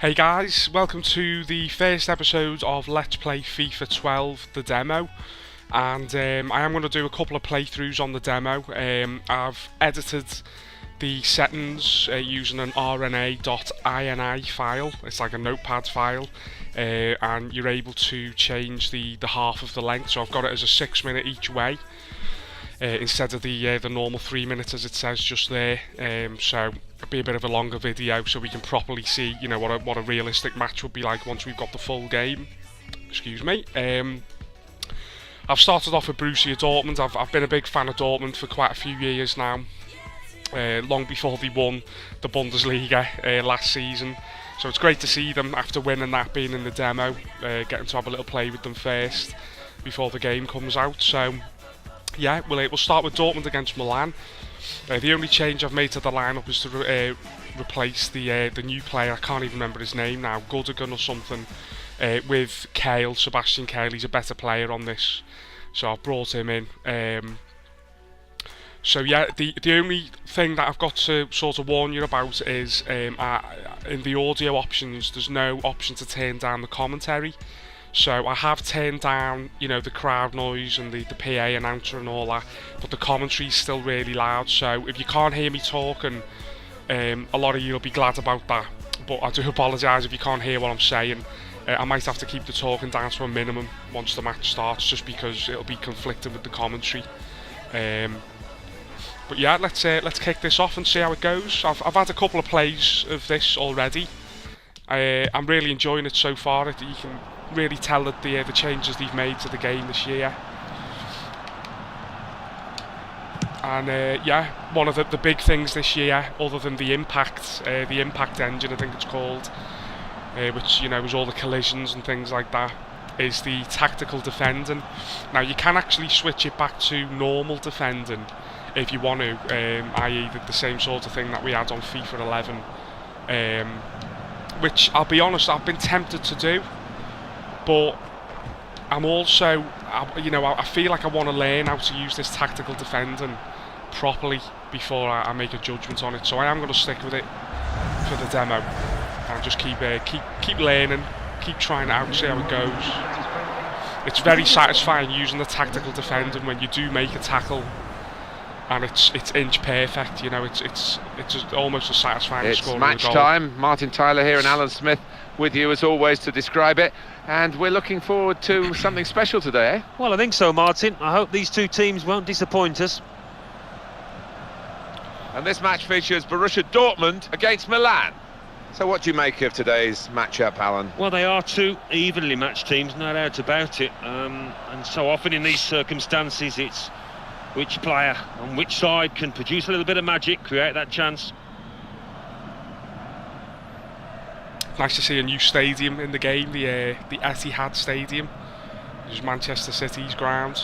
Hey guys, welcome to the first episode of Let's Play FIFA 12, the demo. And I am going to do a couple of playthroughs on the demo. I've edited the settings using an rna.ini file. It's like a notepad file. And you're able to change the half of the length. So I've got it as a 6 minute each way. Instead of the normal 3 minutes as it says just there. So it'll be a bit of a longer video so we can properly see, you know, what a realistic match would be like once we've got the full game. Excuse me. I've started off with Borussia Dortmund. I've been a big fan of Dortmund for quite a few years now. Long before they won the Bundesliga last season. So it's great to see them after winning that, being in the demo, getting to have a little play with them first before the game comes out. So yeah, we'll start with Dortmund against Milan. The only change I've made to the lineup is to replace the new player, I can't even remember his name now, Gundogan or something, with Kale, Sebastian Kale. He's a better player on this, so I've brought him in. So yeah, the only thing that I've got to sort of warn you about is in the audio options, there's no option to turn down the commentary. So I have turned down, you know, the crowd noise and the PA announcer and all that, but the commentary's still really loud. So if you can't hear me talking, a lot of you will be glad about that. But I do apologise if you can't hear what I'm saying. I might have to keep the talking down to a minimum once the match starts, just because it'll be conflicting with the commentary. But yeah, let's kick this off and see how it goes. I've had a couple of plays of this already. I'm really enjoying it so far. You can really tell that the changes they've made to the game this year. And yeah, one of the big things this year, other than the impact engine, I think it's called, which, you know, is all the collisions and things like that, is the tactical defending. Now you can actually switch it back to normal defending if you want to, i.e. the same sort of thing that we had on FIFA 11, which I'll be honest, I've been tempted to do, but I'm also, you know, I feel like I want to learn how to use this tactical defending properly before I make a judgment on it. So I am going to stick with it for the demo and just keep learning, keep trying it out, see how it goes. It's very satisfying using the tactical defending when you do make a tackle and it's inch perfect. You know, it's just almost as satisfying as scoring a goal. It's match time. Martin Tyler here and Alan Smith with you as always to describe it, and we're looking forward to something special today, eh? Well, I think so, Martin. I hope these two teams won't disappoint us. And this match features Borussia Dortmund against Milan. So what do you make of today's match-up, Alan? Well, they are two evenly matched teams, no doubt about it. And so often in these circumstances, it's which player on which side can produce a little bit of magic, create that chance. Nice to see a new stadium in the game, the Etihad Stadium, which is Manchester City's ground.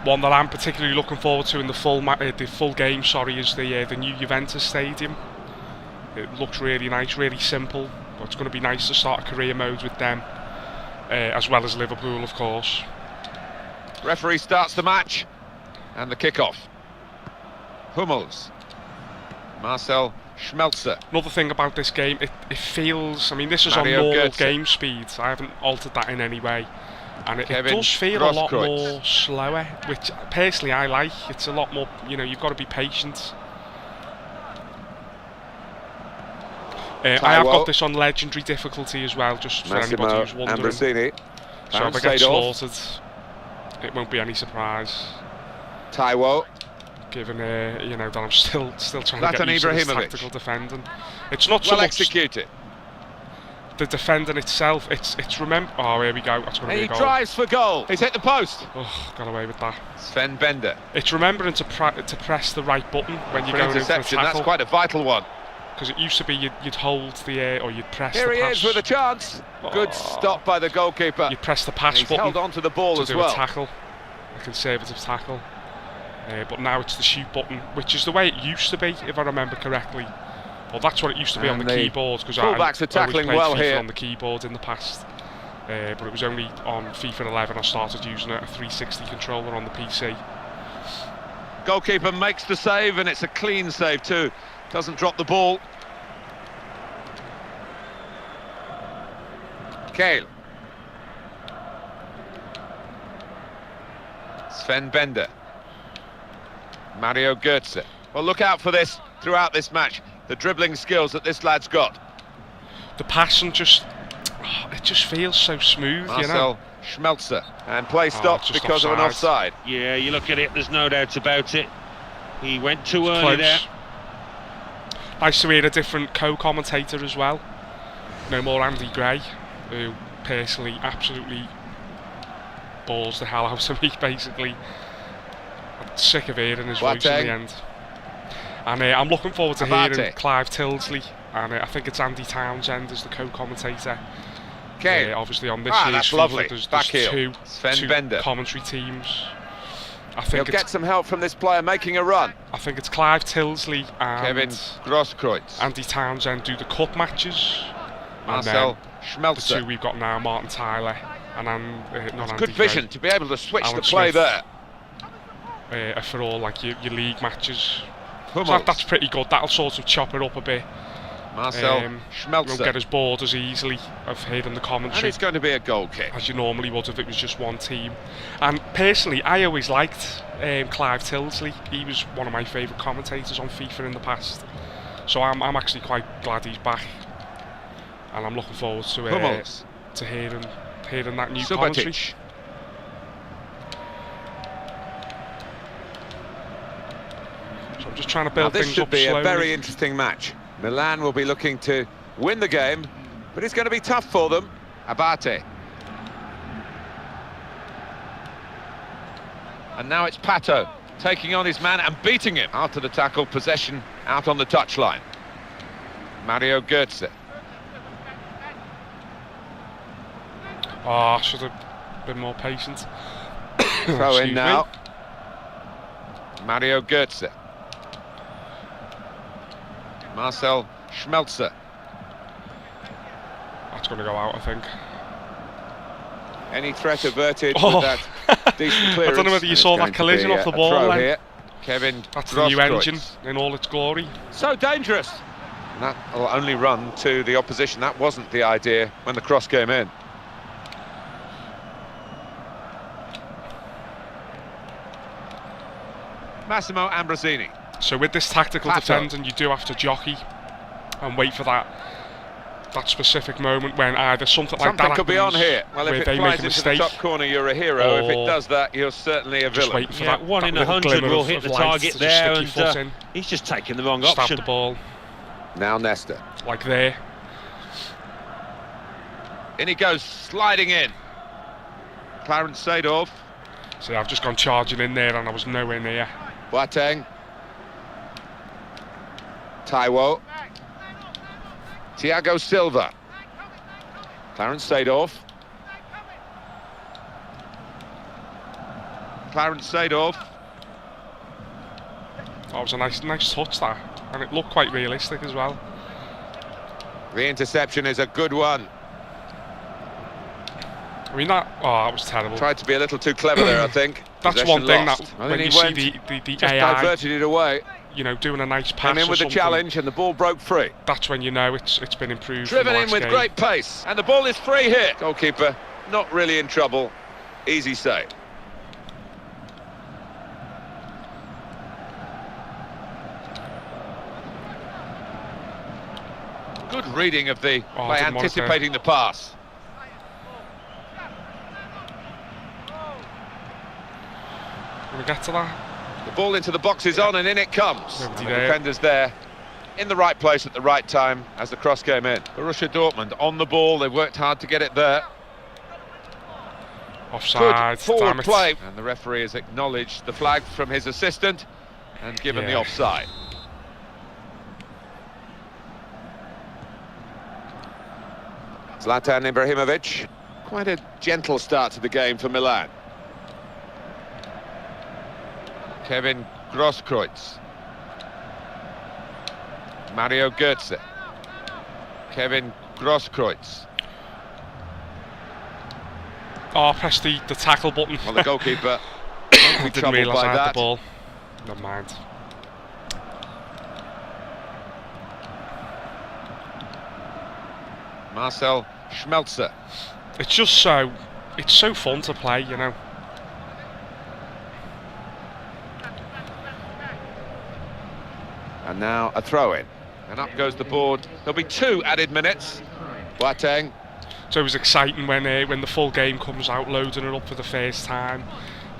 One that I'm particularly looking forward to in the full game, sorry, is the new Juventus Stadium. It looks really nice, really simple, but it's going to be nice to start a career mode with them, as well as Liverpool, of course. Referee starts the match, and the kick-off. Hummels. Marcel Schmelzer. Another thing about this game, it feels, I mean, this is Mario on normal Götze. game speed. I haven't altered that in any way, and it does feel a lot Grosskreutz. more slower, which personally I like. It's a lot more, you know, you've got to be patient. I have got this on legendary difficulty as well, just for anybody who's wondering. Ambrosini. So if I get slaughtered, it won't be any surprise. Taiwo. Given you know, that I'm still trying to get used to this tactical defending. It's not so Well much executed. the defending itself. It's remember. Oh, here we go. That's going to be a goal. He drives for goal. He's hit the post. Oh, got away with that. Sven Bender. It's remembering to press the right button when you're going in for a tackle. That's quite a vital one. Because it used to be you'd hold the or you'd press Here the pass. he is with a chance. Good stop by the goalkeeper. You'd press the pass He's button held on to the ball to as do well. a tackle, a conservative tackle. But now it's the shoot button, which is the way it used to be, if I remember correctly. Well, that's what it used to be on the keyboard, because I always tackling played well FIFA here on the keyboard in the past. But it was only on FIFA 11 I started using a 360 controller on the PC. Goalkeeper makes the save, and it's a clean save too. Doesn't drop the ball. Kale. Sven Bender. Mario Götze. Well, look out for this throughout this match. The dribbling skills that this lad's got. The passing just... it just feels so smooth, you know. Marcel Schmelzer. And play stopped just because of an offside. Yeah, you look at it, there's no doubt about it. He went too early there. Nice to hear a different co-commentator as well. No more Andy Gray, who personally absolutely balls the hell out of me, basically. I'm sick of hearing his voice in the end. And I'm looking forward to hearing Clive Tildesley, and I think it's Andy Townsend as the co-commentator. Obviously on this year's FIFA, there's two commentary teams. I think he'll get some help from this player making a run. I think it's Clive Tildesley and Kevin Grosskreutz. Andy Townsend do the cup matches. Marcel Schmelzer. The two we've got now, Martin Tyler and It's good vision to be able to switch the play there. For all like your league matches. So that's pretty good. That'll sort of chop it up a bit. Marcel Schmelzer won't get as bored as easily of hearing the commentary. And it's going to be a goal kick, as you normally would if it was just one team. And personally, I always liked Clive Tildesley. He was one of my favourite commentators on FIFA in the past. So I'm actually quite glad he's back, and I'm looking forward to hearing that new commentary. So I'm just trying to build things up slowly. This should be a very interesting match. Milan will be looking to win the game, but it's going to be tough for them. Abate. And now it's Pato taking on his man and beating him. After the tackle, possession out on the touchline. Mario Götze. I should have been more patient. Throw in now. Mario Götze. Marcel Schmelzer. That's going to go out, I think. Any threat averted with that decent clearance. I don't know whether you saw that collision off the ball then. Here. Kevin That's the new engine in all its glory. So dangerous. And that will only run to the opposition. That wasn't the idea when the cross came in. Massimo Ambrosini. So with this tactical defending, you do have to jockey and wait for that specific moment when either something like that could be on here. Well, if it flies into the top corner, you're a hero. If it does that, you're certainly a villain. Wait for that, 1 in 100 will hit the target there, and he's just taken the wrong option. Stab the ball. Now Nesta. Like there. In he goes, sliding in. Clarence Seedorf. See, I've just gone charging in there and I was nowhere near. Boateng. Taiwo. Thiago Silva. Clarence Seedorf. Clarence Seedorf. Oh, it was a nice touch that, and it looked quite realistic as well. The interception is a good one. I mean that was terrible. Tried to be a little too clever there, I think. That's one thing that when you see the just AI, diverted it away. You know, doing a nice pass. And in with the challenge, and the ball broke free. That's when you know it's been improved. Driven in with great pace, and the ball is free here. Goalkeeper not really in trouble. Easy save. Good reading of the by anticipating the pass. Can we get to that? The ball into the box is on, and in it comes. And the defender's there in the right place at the right time as the cross came in. Borussia Dortmund on the ball. They worked hard to get it there. Offside. Good forward play. And the referee has acknowledged the flag from his assistant and given the offside. Zlatan Ibrahimovic. Quite a gentle start to the game for Milan. Kevin Grosskreutz. Mario Götze. Kevin Grosskreutz. Press the tackle button. Well, the goalkeeper didn't realise I had the ball. Never mind. Marcel Schmelzer. It's just so, it's so fun to play, you know. And now a throw-in. And up goes the board. There'll be 2 added minutes. Boateng. It's always exciting when the full game comes out, loading it up for the first time.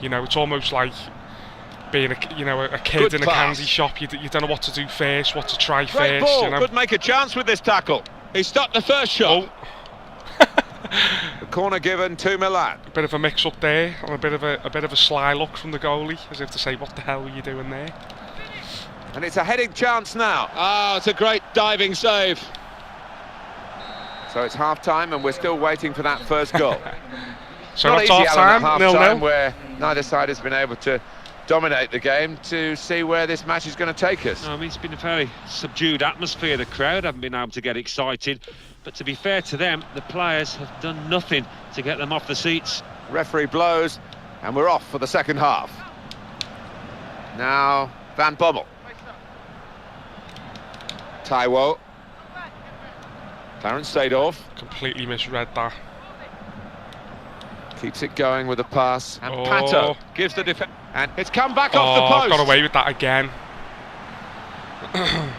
You know, it's almost like being a kid Good in a pass. candy shop. You don't know what to do first, what to try Great first. ball. You know? Could make a chance with this tackle. He stopped the first shot. Oh. The corner given to Milan. A bit of a mix-up there, and a bit of a sly look from the goalie, as if to say, "What the hell were you doing there?" And it's a heading chance now. Ah, it's a great diving save. So it's half-time, and we're still waiting for that first goal. So Not that's easy, half-time, Alan, at half-time, 0-0. where neither side has been able to dominate the game, to see where this match is going to take us. I mean, it's been a very subdued atmosphere. The crowd haven't been able to get excited. But to be fair to them, the players have done nothing to get them off the seats. Referee blows, and we're off for the second half. Now, Van Bommel. Taiwo. Clarence Seedorf Completely misread that. keeps it going with a pass. And Oh. Pato gives the defense. And it's come back off the Oh, post. I've got away with that again.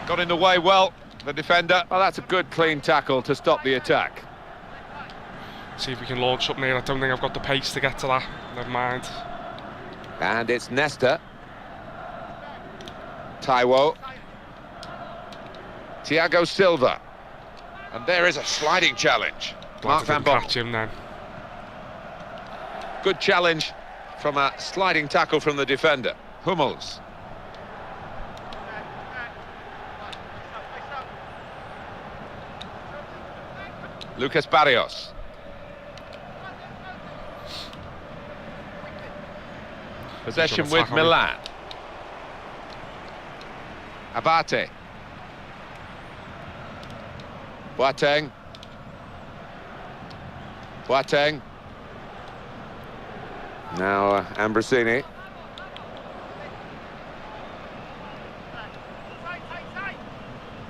Got in the way well, the defender. Well, that's a good, clean tackle to stop the attack. See if we can launch up near. I don't think I've got the pace to get to that. Never mind. And it's Nesta. Taiwo. Thiago Silva. And there is a sliding challenge. Mark Van Glad I Bommel. didn't catch him then. Good challenge from a sliding tackle from the defender. Hummels. Lucas Barrios. Possession Good with attack, Milan. Abate. Boateng. Boateng. Now Ambrosini.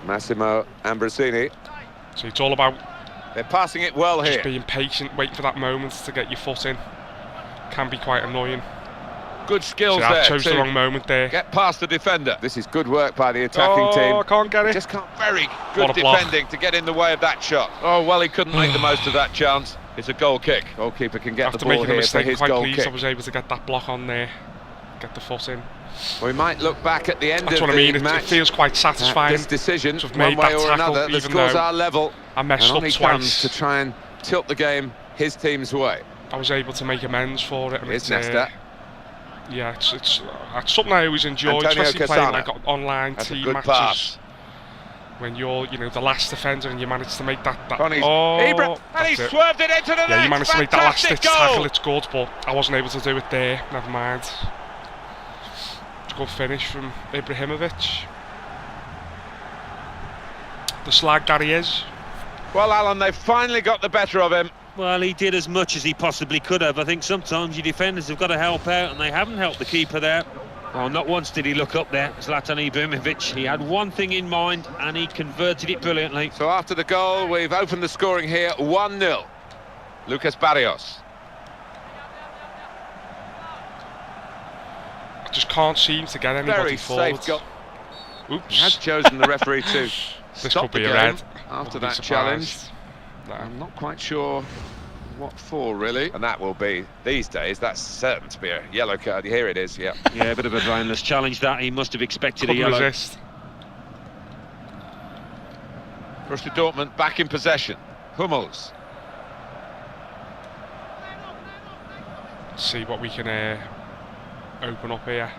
Massimo Ambrosini. So it's all about They're passing it well just here. being patient, waiting for that moment to get your foot in. Can be quite annoying. Good skills See, I there chose the to wrong moment there. get past the defender. This is good work by the attacking team. I can't get it. Just can't. Very good What a block. defending to get in the way of that shot. Oh, well, he couldn't make the most of that chance. It's a goal kick. Goalkeeper can get the After ball making a here for mistake, his quite goal pleased kick. I was able to get that block on there. Get the foot in. We might look back at the end That's of what I the mean. It match. feels quite satisfying. This decision, to have one made way that or tackle, another, the even scores though are level. I messed and up on he twice. comes to try and tilt the game his team's way. I was able to make amends for it. And Here's it's, Nesta. Yeah, it's something I always enjoy, Antonio especially playing Cassano. like online That's a team good matches. pass. When you're, the last defender and you manage to make that. Connie's And he swerved it into the net. Yeah, you managed to make that last ditch goal. tackle. It's good, but I wasn't able to do it there. Never mind. It's a good finish from Ibrahimovic. The slag that he is. Well, Alan, they've finally got the better of him. Well, he did as much as he possibly could have. I think sometimes your defenders have got to help out, and they haven't helped the keeper there. Well, not once did he look up there, Zlatan Ibrahimovic. He had one thing in mind, and he converted it brilliantly. So after the goal, we've opened the scoring here, 1-0. Lucas Barrios. I just can't seem to get anybody Very forward. safe goal. Oops. He has chosen the referee to This stop could be the a game red. after Wouldn't be that challenge. surprised. No. I'm not quite sure what for, really. And that will be, these days, that's certain to be a yellow card. Here it is, yeah. Yeah, a bit of a brainless challenge that. He must have expected a Couldn't yellow. resist. Borussia Dortmund back in possession. Hummels. See what we can open up here.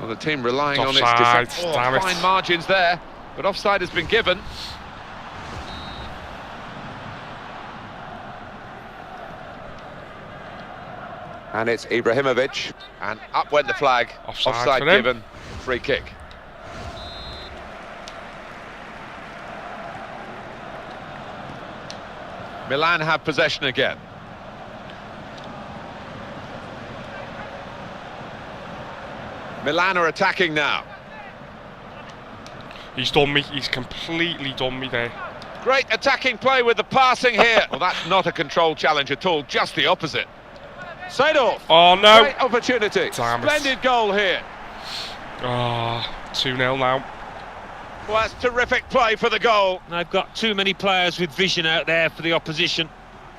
Well, the team relying on its Offside, defence. damn it. Fine margins there, but offside has been given. And it's Ibrahimovic, and up went the flag. Offside for him. given, free kick. Milan have possession again. Milan are attacking now. He's done me. He's completely done me there. Great attacking play with the passing here. Well, that's not a controlled challenge at all, just the opposite. Seedorf. Oh no! Great opportunity. Damn it. Splendid goal here. Oh, 2-0 now. Well, that's terrific play for the goal. They've got too many players with vision out there for the opposition.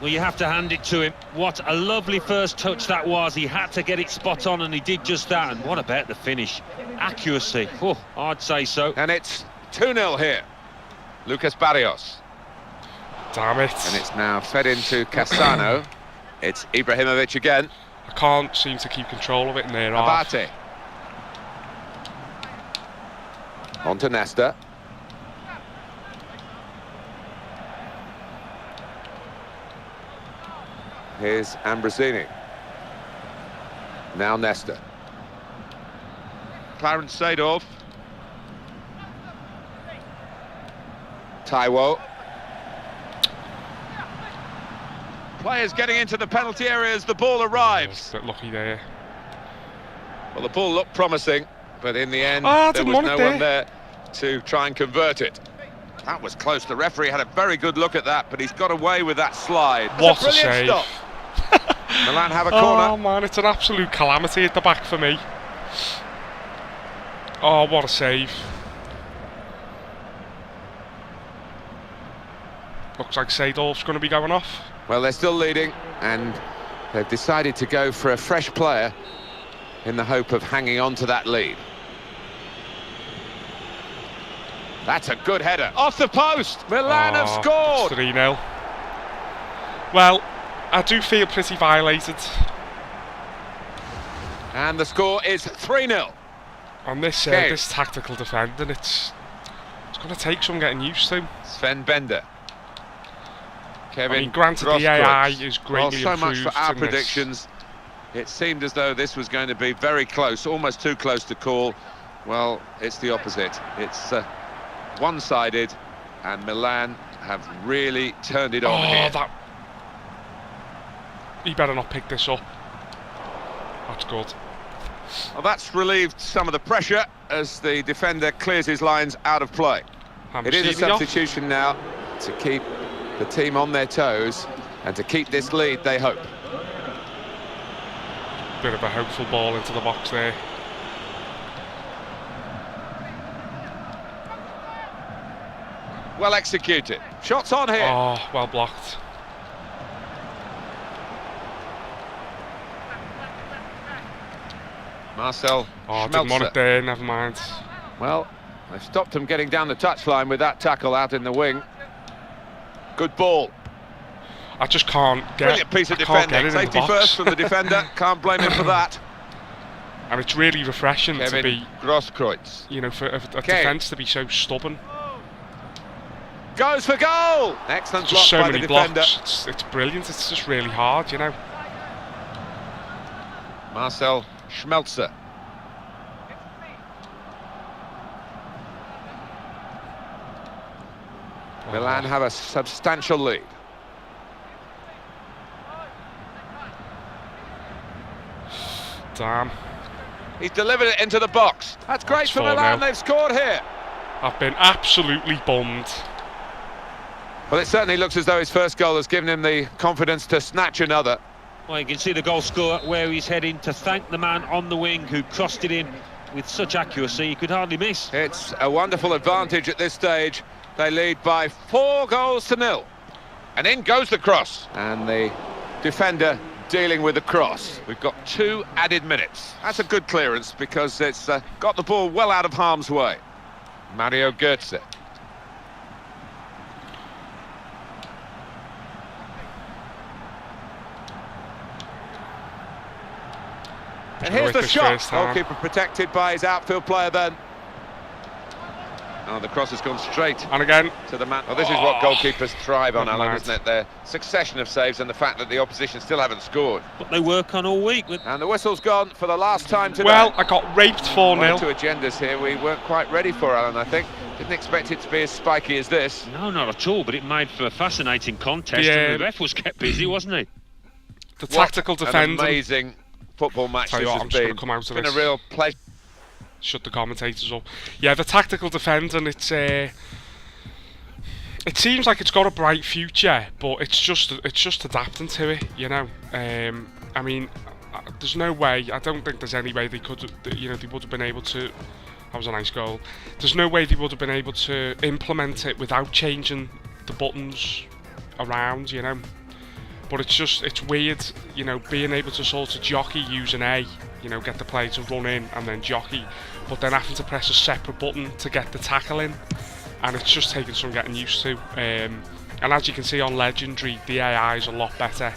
Well, you have to hand it to him. What a lovely first touch that was. He had to get it spot on, and he did just that. And what about the finish? Accuracy. Oh, I'd say so. And it's 2-0 here. Lucas Barrios. Damn it. And it's now fed into Cassano. It's Ibrahimovic again. I can't seem to keep control of it in there. Abate. On to Nesta. Here's Ambrosini. Now Nesta. Clarence Seedorf. Taiwo. Players getting into the penalty area as the ball arrives. A bit lucky there. Well, the ball looked promising, but in the end, there was no one there to try and convert it. That was close. The referee had a very good look at that, but he's got away with that slide. What a save. Stop. Milan have a corner. Oh man, it's an absolute calamity at the back for me. Oh, what a save. Looks like Seedorf's going to be going off. Well, they're still leading, and they've decided to go for a fresh player in the hope of hanging on to that lead. That's a good header. Off the post! Milan have scored! 3-0. Well, I do feel pretty violated. And the score is 3-0. On this this tactical defending, it's going to take some getting used to. Sven Bender. Kevin, I mean, granted, the AI is greatly so improved. much for our in predictions. It seemed as though this was going to be very close, almost too close to call. Well, it's the opposite. It's one-sided, and Milan have really turned it on here. He better not pick this up. That's good. Well, that's relieved some of the pressure as the defender clears his lines out of play. It is a substitution now to keep the team on their toes and to keep this lead, they hope. Bit of a hopeful ball into the box there. Well executed. Shots on here. Oh, well blocked. Marcel Oh, didn't want it there, never mind. Well, they've stopped him getting down the touchline with that tackle out in the wing. Good ball. I just can't get. Brilliant piece of defending. Safety first from the defender. Can't blame him for that. And it's really refreshing Kevin to be Grosskreutz. You know, for a defence to be so stubborn. Goes for goal. Excellent block so by many the defender. blocks. It's brilliant. It's just really hard, you know. Marcel Schmelzer. Milan have a substantial lead. Damn. He's delivered it into the box. That's great for Milan. They've scored here. I've been absolutely bummed. Well, it certainly looks as though his first goal has given him the confidence to snatch another. Well, you can see the goal scorer where he's heading to thank the man on the wing who crossed it in with such accuracy he could hardly miss. It's a wonderful advantage at this stage. They lead by 4-0. And in goes the cross. And the defender dealing with the cross. We've got 2 added minutes. That's a good clearance because it's got the ball well out of harm's way. Mario Götze. And here's the shot. Goalkeeper protected by his outfield player then. Oh, the cross has gone straight. And again. To the man. Well, this is what goalkeepers thrive on, Alan, isn't it? Their succession of saves and the fact that the opposition still haven't scored. But they work on all week. And the whistle's gone for the last time today. Well, I got raped 4-0. 2 agendas here we weren't quite ready for, Alan, I think. Didn't expect it to be as spiky as this. No, not at all, but it made for a fascinating contest. And the ref was kept busy, wasn't he? The tactical defending. An amazing football match this has been. It's been a real pleasure. Shut the commentators up. Yeah, the tactical defending, it's it seems like it's got a bright future, but it's just adapting to it, you know. I mean, there's no way. I don't think there's any way they could, you know, they would have been able to. That was a nice goal. There's no way they would have been able to implement it without changing the buttons around, you know. But it's weird, you know, being able to sort of jockey using A, you know, get the player to run in and then jockey, but then having to press a separate button to get the tackle in, and it's just taking some getting used to. And as you can see on Legendary, the AI is a lot better,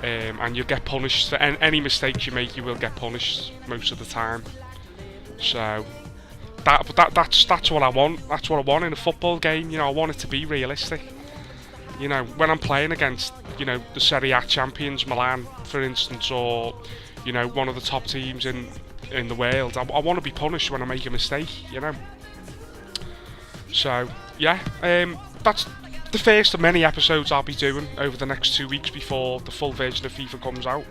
and you'll get punished for any mistakes you make. You will get punished most of the time. So that's what I want. That's what I want in a football game. You know, I want it to be realistic. You know, when I'm playing against, you know, the Serie A champions, Milan, for instance, or, you know, one of the top teams in the world, I want to be punished when I make a mistake, you know. So, yeah, that's the first of many episodes I'll be doing over the next 2 weeks before the full version of FIFA comes out.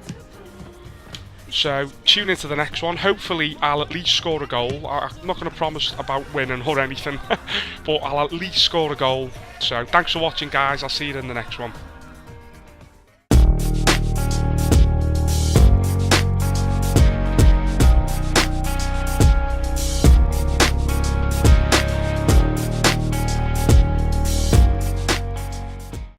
So, tune into the next one. Hopefully, I'll at least score a goal. I'm not going to promise about winning or anything, but I'll at least score a goal. So, thanks for watching, guys. I'll see you in the next one.